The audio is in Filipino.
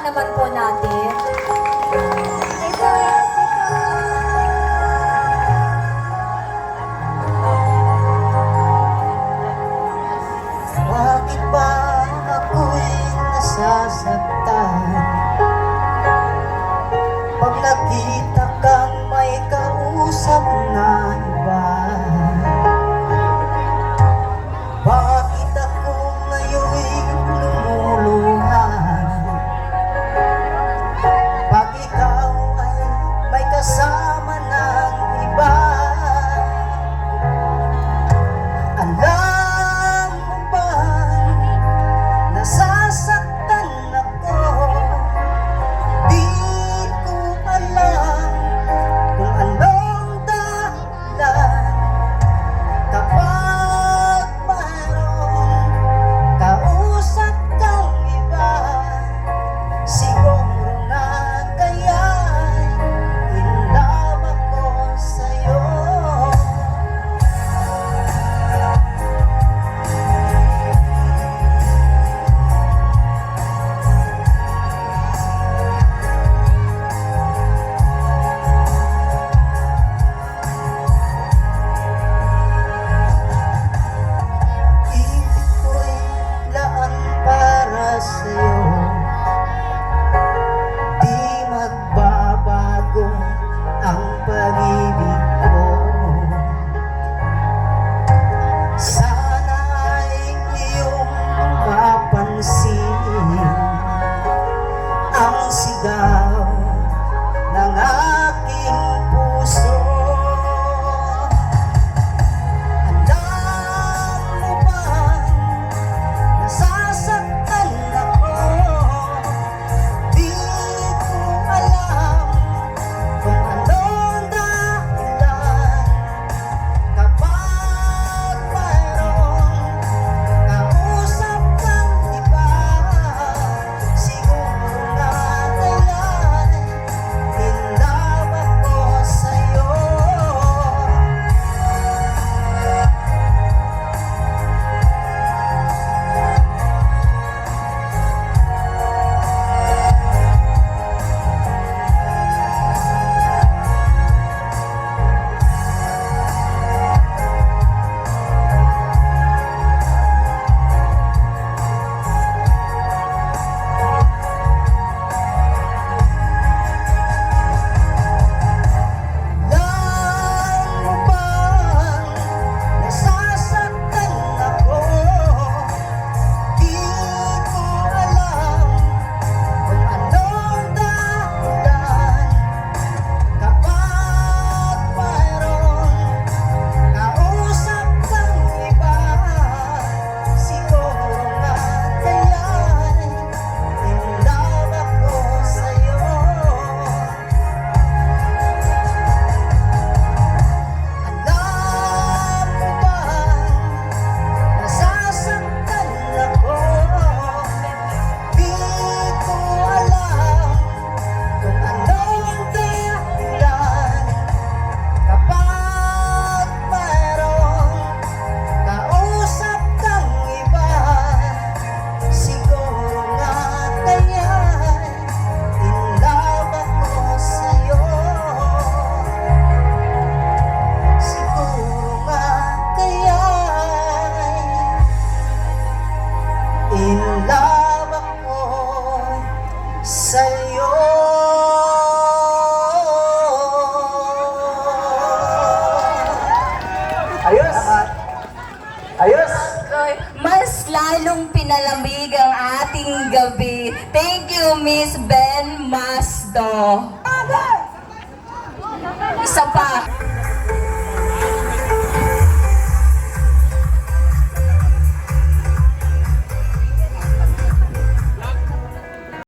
naman po natin. Bakit ba ako'y nasasaktan pag nakita kang may kausap na iba? Bakit ako ngayon'y lumuluha pag ikaw ay may kasama ng iba? Alam mo ba, nasasaktan ako, di ko alam kung anong dahilan. Kapag mayroong kausap kang iba, siguro na kaya'y in love ako sa'yo. Ibig ko'y laan para sa'yo, di magbabago ang pag-ibig ko. Sana ay iyong mapansin ang sigaw ng aking puso. Alam mo ba, nasasaktan ako, di ko alam kung anong dahilan. Kapag mayroong kausap kang iba, siguro na kaya'y in love ako sa'yo. Alam mo bang nasasaktan ako, di ko alam kung anong dahilan. Kapag mayroong kausap kang iba, siguro na kaya'y in love ako sa'yo. Alam mo ba, nasasaktan ako, di ko alam kung anong dahilan. Kapag mayroong kausap kang iba, siguro nga kaya'y in love ako sa'yo. Siguro nga kaya'y in love ako sa'yo. Ayos! Ayos! Mas lalong pinalamig ang ating gabi. Thank you, Miss Ben Masdo. Isa pa.